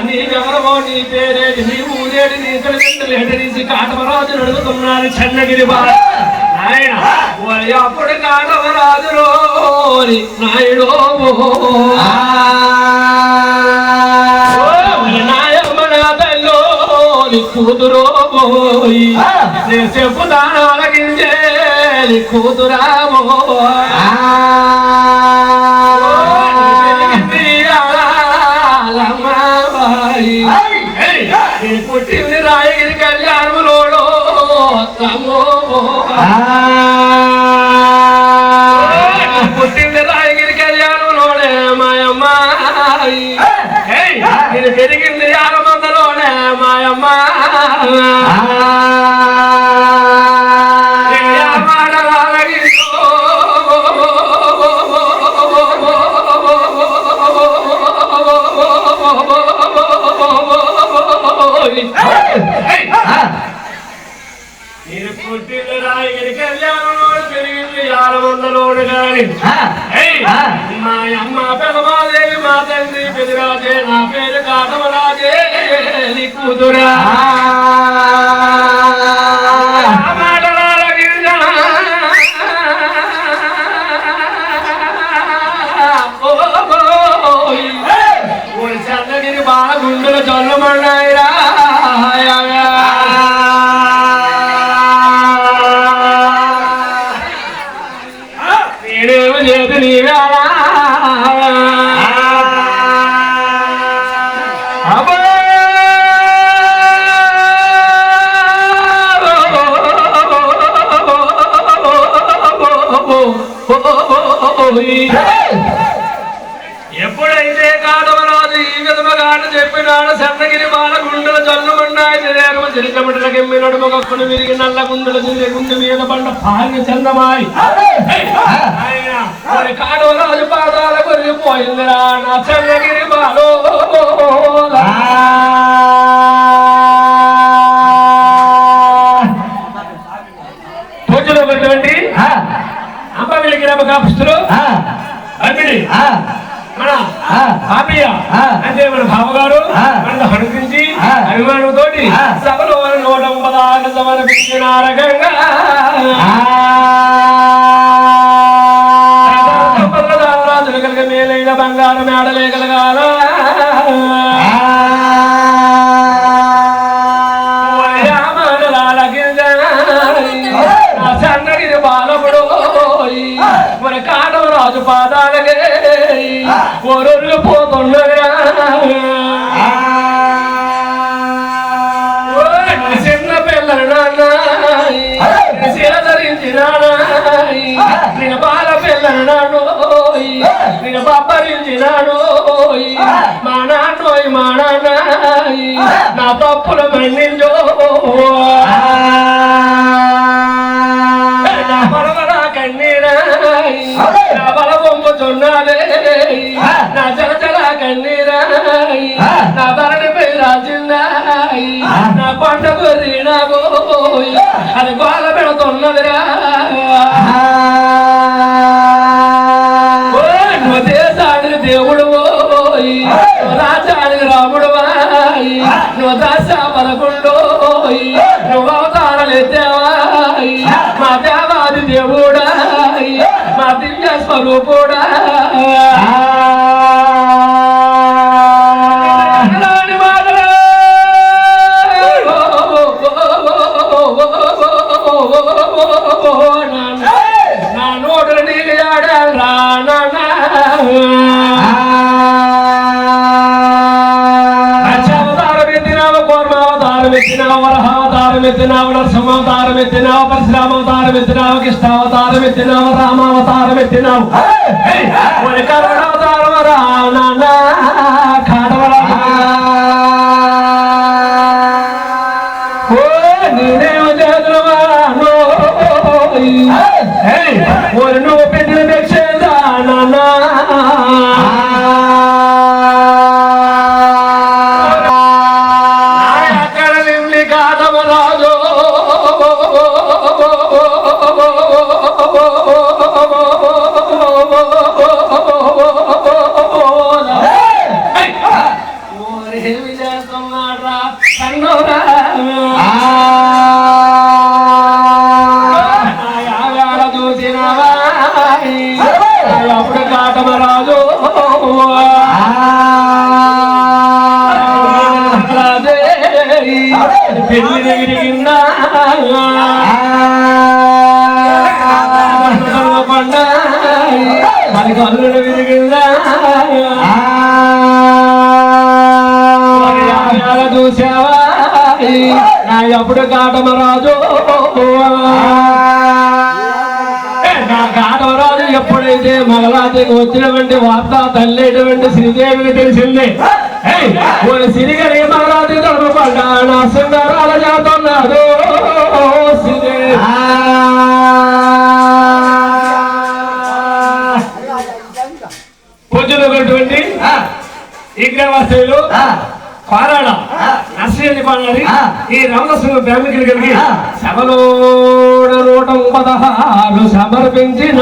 నీవెవరో నీ పేరేటి నీ ఊరేటి నీ తల్లిదండ్రులు ఎటరీసి కాటమరాజు అడుగుతున్నారు చెన్నగిరి బాల నాయన అప్పుడు కాటమరాజులో నాయుడు నాయమ్మనాథల్లో కూతురో పోయి నేను చెప్పుతాను అలగించే కూతురామో పుట్టింది రాయగిరి కళ్యాణములోడో పుట్టింది రాయగిరి కళ్యాణంలోనే మాయమ్మ నేను పెరిగింది యారమందలోనే మాయమ్మ నేను పుట్టింది రాయగిరి కళ్యాణంలోడు పెరిగింది యారమందలోడు గాని మా అమ్మ పెదమాదేవి మా తండ్రి పెదిరాజే నా పేరు కాటమరాజే నీ కూతురా చంద్రగిరి బాగా గుండెలు చల్లమన్నాయిరా నేనేమి లేదు నీవే ఎప్పుడైతే కాటమరాజు ఈ విధముగాట చెప్పినాడు చంద్రగిరి బాల గుండెల జల్లుమన్నాయి చిరికమిటల కెమ్మినడు మొగక్కును విరిగి నల్ల గుండెల గుండె మీద బండ పారిన చందమాయి కాటమరాజు పాదాల కొరిగిపోయిందిరా నా చంద్రగిరి బాలో పూజలు ఒకటి అమ్మ వెలిగిరమ్మ కాపుస్తులు అమ్మిడి అంటే మన బావగారు మన హనుకించి అభిమానంతో సభలో 196 సమర్పించినారకంగా రాజులు కలిగ మేలైన బంగారు మేడలే కలగాల చంద్రగిరి బాలపుడు మన కాటమరాజు పాదాలకే ఒరొల్లు పోతున్నదిరా చిన్న పిల్లలు నాన్నాయి ధరించినాడాయి నేను బాల పిల్లలు నాన్నోయి నేను బబ్బరించినాడు మా నాన్నోయి మా నాన్నాయి నా తప్పులు మన్నించో నా బల పొంపుచున్నాడే నా జలజల కన్నీరాయి నా భరణిపై రాజిందాయి నా కొండ గుర్రినాగోయి అది గోల పెడుతున్నదిరా నువ్వు దేశానికి దేవుడు పోయి నువ్వు రాజానికి రాముడు వాయి నువ్వు దాసా పలకుండోయి నువ్వు అవతారాలు ఎత్తేవాయి మా దేవాది దేవుడా మా దివ్య స్వరూపుడా నా నోటులు నీళ్ళు ఆడారా అవతారం ఎత్తినావు వరహావతారం ఎత్తినావు నరసింహావతారం ఎత్తినావు పరశురామావతారం ఎత్తినావు కృష్ణావతారం ఎత్తినావు రామావతారం ఎత్తినావు కరుణావతారం రానా కాటమరా నేనేమో చేతులవా నువ్వు పెట్టిన భిక్షేదా నానా Oh మరి కల్లుడు విరిగిందా చూసావా నా ఎప్పుడు కాటమరాజు నా కాటమరాజు ఎప్పుడైతే మగరాజుకి వచ్చినటువంటి వార్త తల్లేటువంటి శ్రీదేవికి తెలిసిందే సిరిగలి మగరాజు తడపడ్డా నా సుందరాల చేతున్నాడు శ్రీదేవి పొద్దునటువంటి విగ్రహవాస్తులు పారాడ నర్సరీ పాడాలి ఈ రామదాసు ఫ్యామిలీ కలిగి సభలో 116 సమర్పించిన